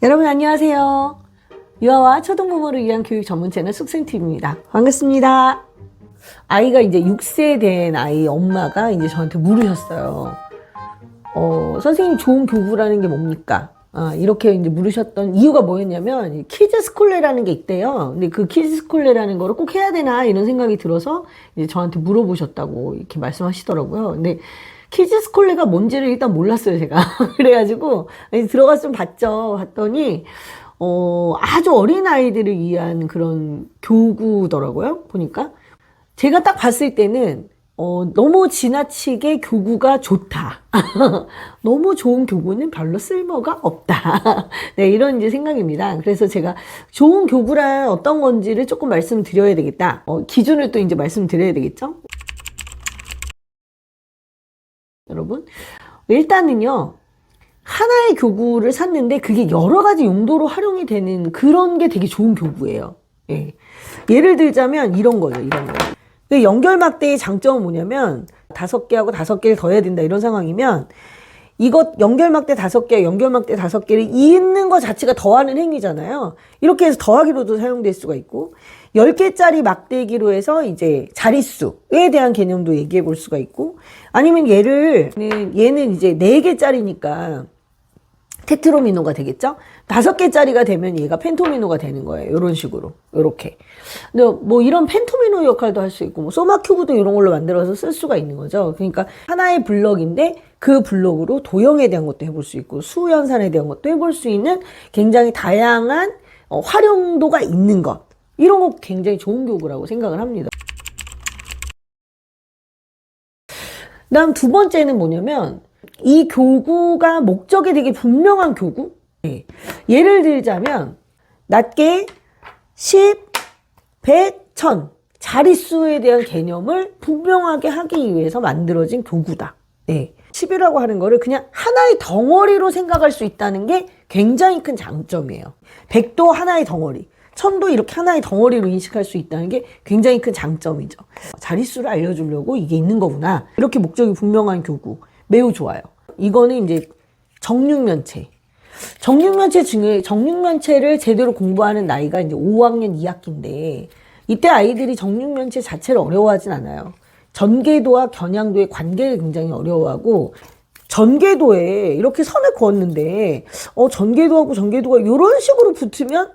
여러분 안녕하세요. 유아와 초등부모를 위한 교육 전문 채널 숙생TV입니다. 반갑습니다. 아이가 이제 6세 된 아이 엄마가 이제 저한테 물으셨어요. 선생님 좋은 교구라는 게 뭡니까? 이렇게 이제 물으셨던 이유가 뭐였냐면 키즈 스콜레라는 게 있대요. 근데 그 키즈 스콜레라는 거를 꼭 해야 되나 이런 생각이 들어서 이제 저한테 물어보셨다고 이렇게 말씀하시더라고요. 근데 키즈 스콜레가 뭔지를 일단 몰랐어요, 제가. 그래가지고 들어가서 좀 봤더니 아주 어린 아이들을 위한 그런 교구더라고요. 보니까 제가 딱 봤을 때는 너무 지나치게 교구가 좋다. 너무 좋은 교구는 별로 쓸모가 없다. 네, 이런 이제 생각입니다. 그래서 제가 좋은 교구란 어떤 건지를 조금 말씀드려야 되겠다. 기준을 또 이제 말씀드려야 되겠죠? 여러분, 일단은요, 하나의 교구를 샀는데 그게 여러 가지 용도로 활용이 되는 그런 게 되게 좋은 교구예요. 예. 예를 들자면 이런 거죠, 이런 거. 연결막대의 장점은 뭐냐면 5개하고 5개를 더 해야 된다 이런 상황이면 이것 연결막대 5개, 연결막대 5개를 잇는 것 자체가 더하는 행위잖아요. 이렇게 해서 더하기로도 사용될 수가 있고 10개짜리 막대기로 해서 이제 자릿수에 대한 개념도 얘기해 볼 수가 있고 아니면 얘는 이제 4개짜리니까 테트로미노가 되겠죠? 5개짜리가 되면 얘가 펜토미노가 되는 거예요. 이런 식으로. 요렇게. 근데 뭐 이런 펜토미노 역할도 할 수 있고, 뭐 소마 큐브도 이런 걸로 만들어서 쓸 수가 있는 거죠. 그러니까 하나의 블럭인데 그 블럭으로 도형에 대한 것도 해볼 수 있고, 수연산에 대한 것도 해볼 수 있는 굉장히 다양한 활용도가 있는 것. 이런 거 굉장히 좋은 교구라고 생각을 합니다. 그다음 두 번째는 뭐냐면, 이 교구가 목적이 되게 분명한 교구? 네. 예를 들자면 낱개 10, 100, 1000 자릿수에 대한 개념을 분명하게 하기 위해서 만들어진 교구다. 네. 10이라고 하는 거를 그냥 하나의 덩어리로 생각할 수 있다는 게 굉장히 큰 장점이에요. 100도 하나의 덩어리, 1000도 이렇게 하나의 덩어리로 인식할 수 있다는 게 굉장히 큰 장점이죠. 자릿수를 알려주려고 이게 있는 거구나. 이렇게 목적이 분명한 교구. 매우 좋아요. 이거는 이제 정육면체. 정육면체 중에 정육면체를 제대로 공부하는 나이가 이제 5학년 2학기인데 이때 아이들이 정육면체 자체를 어려워하진 않아요. 전개도와 겨냥도의 관계를 굉장히 어려워하고 전개도에 이렇게 선을 그었는데 전개도하고 전개도가 이런 식으로 붙으면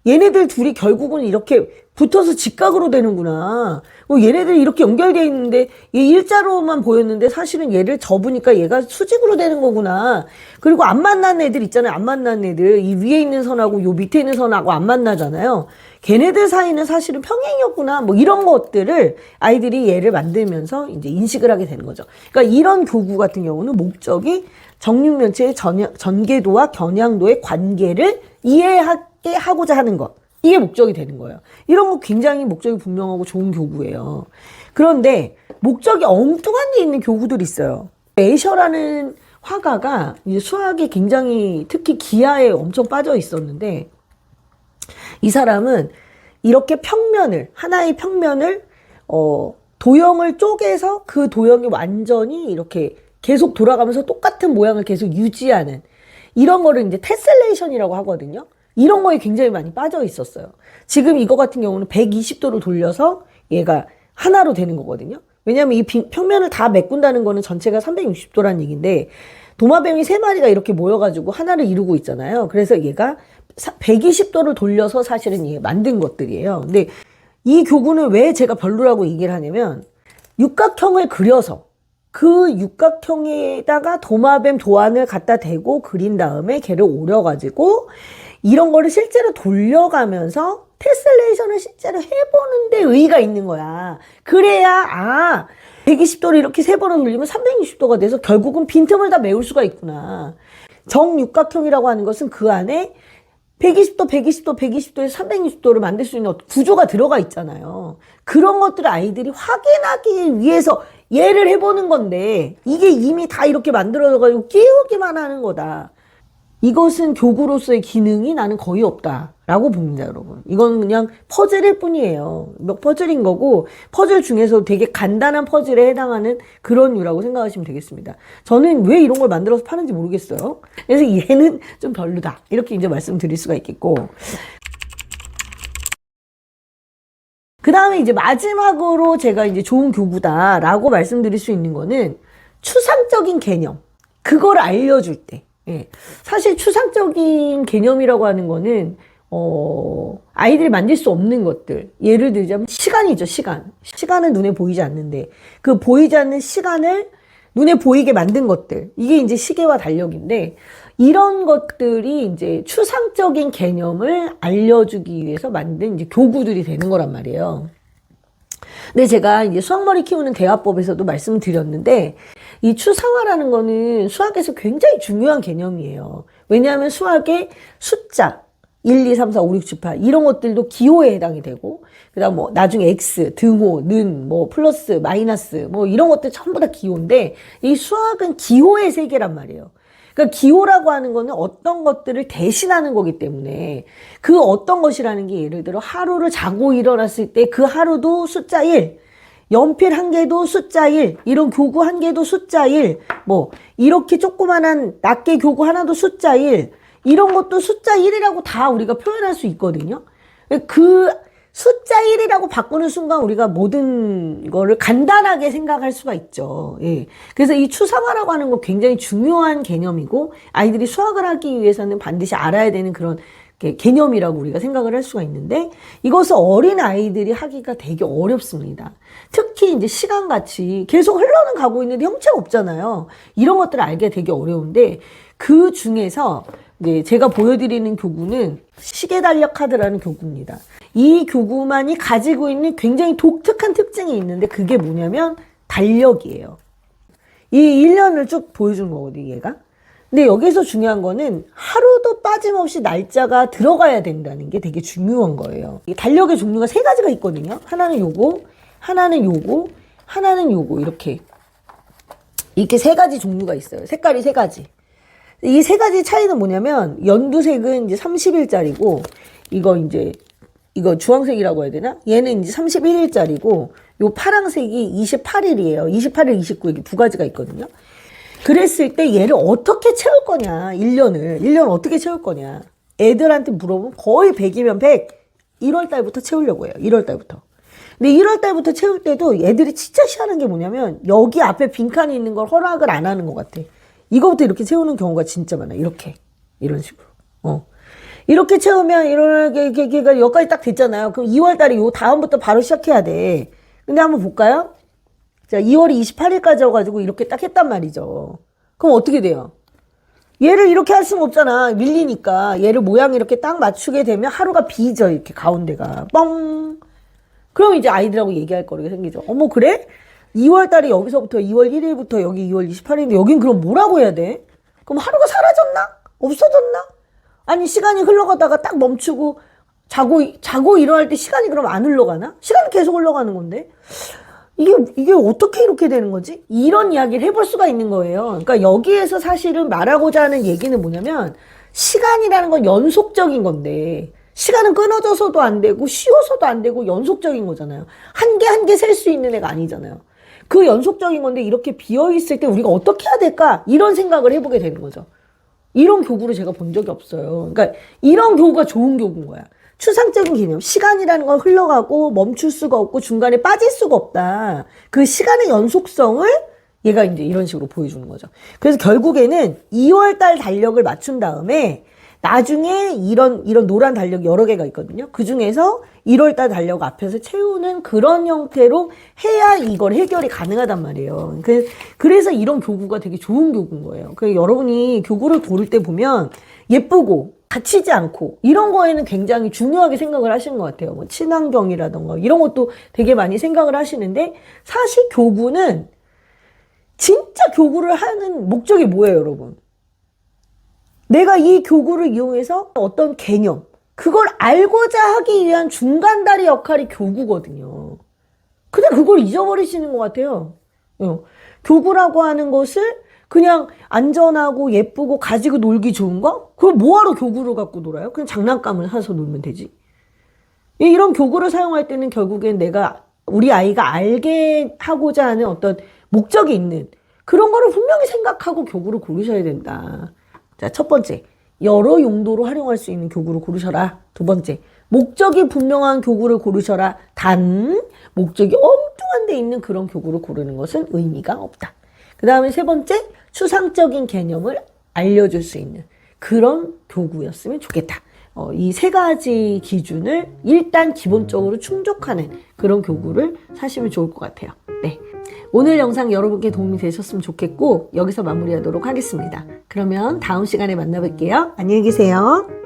얘네들 둘이 결국은 이렇게 붙어서 직각으로 되는구나. 얘네들이 이렇게 연결되어 있는데 얘 일자로만 보였는데 사실은 얘를 접으니까 얘가 수직으로 되는 거구나. 그리고 안 만난 애들 있잖아요. 안 만난 애들. 이 위에 있는 선하고 요 밑에 있는 선하고 안 만나잖아요. 걔네들 사이는 사실은 평행이었구나. 뭐 이런 것들을 아이들이 얘를 만들면서 이제 인식을 하게 되는 거죠. 그러니까 이런 교구 같은 경우는 목적이 정육면체의 전개도와 겨냥도의 관계를 이해하게 하고자 하는 것. 이게 목적이 되는 거예요. 이런 거 굉장히 목적이 분명하고 좋은 교구예요. 그런데 목적이 엉뚱한 데 있는 교구들이 있어요. 에셔라는 화가가 이제 수학에 굉장히 특히 기하에 엄청 빠져 있었는데 이 사람은 이렇게 하나의 평면을 도형을 쪼개서 그 도형이 완전히 이렇게 계속 돌아가면서 똑같은 모양을 계속 유지하는 이런 거를 이제 테셀레이션이라고 하거든요. 이런 거에 굉장히 많이 빠져 있었어요. 지금 이거 같은 경우는 120도로 돌려서 얘가 하나로 되는 거거든요. 왜냐하면 이 평면을 다 메꾼다는 거는 전체가 360도라는 얘기인데 도마뱀이 3마리가 이렇게 모여가지고 하나를 이루고 있잖아요. 그래서 얘가 120도를 돌려서 사실은 얘 만든 것들이에요. 근데 이 교구는 왜 제가 별로라고 얘기를 하냐면 육각형을 그려서 그 육각형에다가 도마뱀 도안을 갖다 대고 그린 다음에 걔를 오려가지고 이런 거를 실제로 돌려가면서 테슬레이션을 실제로 해보는 데 의의가 있는 거야. 그래야 120도를 이렇게 3번을 돌리면 360도가 돼서 결국은 빈틈을 다 메울 수가 있구나. 정육각형이라고 하는 것은 그 안에 120도, 120도, 120도에서 360도를 만들 수 있는 구조가 들어가 있잖아요. 그런 것들을 아이들이 확인하기 위해서 얘를 해보는 건데 이게 이미 다 이렇게 만들어져가지고 끼우기만 하는 거다. 이것은 교구로서의 기능이 나는 거의 없다. 라고 봅니다, 여러분. 이건 그냥 퍼즐일 뿐이에요. 퍼즐인 거고, 퍼즐 중에서 되게 간단한 퍼즐에 해당하는 그런 류라고 생각하시면 되겠습니다. 저는 왜 이런 걸 만들어서 파는지 모르겠어요. 그래서 얘는 좀 별로다. 이렇게 이제 말씀드릴 수가 있겠고. 그 다음에 이제 마지막으로 제가 이제 좋은 교구다라고 말씀드릴 수 있는 거는 추상적인 개념. 그걸 알려줄 때. 예. 사실 추상적인 개념이라고 하는 거는 아이들이 만질 수 없는 것들. 예를 들자면 시간이죠, 시간. 시간은 눈에 보이지 않는데 그 보이지 않는 시간을 눈에 보이게 만든 것들. 이게 이제 시계와 달력인데 이런 것들이 이제 추상적인 개념을 알려주기 위해서 만든 이제 교구들이 되는 거란 말이에요. 근데 제가 이제 수학머리 키우는 대화법에서도 말씀을 드렸는데 이 추상화라는 거는 수학에서 굉장히 중요한 개념이에요. 왜냐하면 수학의 숫자 1, 2, 3, 4, 5, 6, 7, 8 이런 것들도 기호에 해당이 되고 그다음 뭐 나중에 x, 등호, 는, 뭐 플러스, 마이너스 뭐 이런 것들 전부 다 기호인데 이 수학은 기호의 세계란 말이에요. 그러니까 기호라고 하는 거는 어떤 것들을 대신하는 거기 때문에 그 어떤 것이라는 게 예를 들어 하루를 자고 일어났을 때 그 하루도 숫자 1, 연필 한 개도 숫자 1, 이런 교구 한 개도 숫자 1, 뭐 이렇게 조그만한 낱개 교구 하나도 숫자 1, 이런 것도 숫자 1이라고 다 우리가 표현할 수 있거든요. 그 숫자 1이라고 바꾸는 순간 우리가 모든 거를 간단하게 생각할 수가 있죠. 예. 그래서 이 추상화라고 하는 거 굉장히 중요한 개념이고 아이들이 수학을 하기 위해서는 반드시 알아야 되는 그런 개념이라고 우리가 생각을 할 수가 있는데 이것을 어린 아이들이 하기가 되게 어렵습니다. 특히 이제 시간같이 계속 흘러는 가고 있는데 형체가 없잖아요. 이런 것들을 알기가 되게 어려운데 그 중에서 이제 제가 보여드리는 교구는 시계달력 카드라는 교구입니다. 이 교구만이 가지고 있는 굉장히 독특한 특징이 있는데 그게 뭐냐면 달력이에요. 이 1년을 쭉 보여준 거거든요, 얘가. 근데 여기서 중요한 거는 하루도 빠짐없이 날짜가 들어가야 된다는 게 되게 중요한 거예요. 이 달력의 종류가 3가지가 있거든요. 하나는 요거, 하나는 요거, 하나는 요거 이렇게 3가지 종류가 있어요. 색깔이 3가지. 이 3가지 차이는 뭐냐면 연두색은 이제 30일짜리고 이거 주황색이라고 해야 되나? 얘는 이제 31일짜리고 요 파랑색이 28일이에요. 28일, 29일 이렇게 2가지가 있거든요. 그랬을 때 얘를 어떻게 채울 거냐? 1년 어떻게 채울 거냐? 애들한테 물어보면 거의 100이면 100. 1월 달부터 채우려고 해요. 1월 달부터. 근데 1월 달부터 채울 때도 애들이 진짜 희한한 게 뭐냐면 여기 앞에 빈칸이 있는 걸 허락을 안 하는 것 같아. 이거부터 이렇게 채우는 경우가 진짜 많아. 이렇게. 이런 식으로. 이렇게 채우면 걔가 여기까지 딱 됐잖아요. 그럼 2월 달에 요 다음부터 바로 시작해야 돼. 근데 한번 볼까요? 자, 2월이 28일까지여가지고 이렇게 딱 했단 말이죠. 그럼 어떻게 돼요? 얘를 이렇게 할 수는 없잖아. 밀리니까. 얘를 모양 이렇게 딱 맞추게 되면 하루가 비죠. 이렇게 가운데가. 뻥. 그럼 이제 아이들하고 얘기할 거리가 생기죠. 어머, 그래? 2월 달에 여기서부터 2월 1일부터 여기 2월 28일인데 여긴 그럼 뭐라고 해야 돼? 그럼 하루가 사라졌나? 없어졌나? 아니, 시간이 흘러가다가 딱 멈추고 자고 일어날 때 시간이 그럼 안 흘러가나? 시간이 계속 흘러가는 건데. 이게 어떻게 이렇게 되는 거지? 이런 이야기를 해볼 수가 있는 거예요. 그러니까 여기에서 사실은 말하고자 하는 얘기는 뭐냐면 시간이라는 건 연속적인 건데 시간은 끊어져서도 안 되고 쉬어서도 안 되고 연속적인 거잖아요. 한 개 한 개 셀 수 있는 애가 아니잖아요. 그 연속적인 건데 이렇게 비어있을 때 우리가 어떻게 해야 될까? 이런 생각을 해보게 되는 거죠. 이런 교구를 제가 본 적이 없어요. 그러니까 이런 교구가 좋은 교구인 거야. 추상적인 개념, 시간이라는 건 흘러가고 멈출 수가 없고 중간에 빠질 수가 없다. 그 시간의 연속성을 얘가 이제 이런 식으로 보여주는 거죠. 그래서 결국에는 2월달 달력을 맞춘 다음에 나중에 이런 노란 달력 여러 개가 있거든요. 그 중에서 1월달 달력 앞에서 채우는 그런 형태로 해야 이걸 해결이 가능하단 말이에요. 그래서 이런 교구가 되게 좋은 교구인 거예요. 그래서 여러분이 교구를 고를 때 보면 예쁘고 다치지 않고 이런 거에는 굉장히 중요하게 생각을 하시는 것 같아요. 뭐 친환경이라던가 이런 것도 되게 많이 생각을 하시는데 사실 교구는 진짜 교구를 하는 목적이 뭐예요, 여러분? 내가 이 교구를 이용해서 어떤 개념, 그걸 알고자 하기 위한 중간다리 역할이 교구거든요. 근데 그걸 잊어버리시는 것 같아요. 교구라고 하는 것을 그냥 안전하고 예쁘고 가지고 놀기 좋은 거? 그럼 뭐하러 교구를 갖고 놀아요? 그냥 장난감을 사서 놀면 되지. 이런 교구를 사용할 때는 결국엔 우리 아이가 알게 하고자 하는 어떤 목적이 있는 그런 거를 분명히 생각하고 교구를 고르셔야 된다. 자, 첫 번째, 여러 용도로 활용할 수 있는 교구를 고르셔라. 두 번째, 목적이 분명한 교구를 고르셔라. 단, 목적이 엉뚱한 데 있는 그런 교구를 고르는 것은 의미가 없다. 그 다음에 세 번째, 추상적인 개념을 알려줄 수 있는 그런 교구였으면 좋겠다. 이 세 가지 기준을 일단 기본적으로 충족하는 그런 교구를 사시면 좋을 것 같아요. 네. 오늘 영상 여러분께 도움이 되셨으면 좋겠고 여기서 마무리하도록 하겠습니다. 그러면 다음 시간에 만나뵐게요. 안녕히 계세요.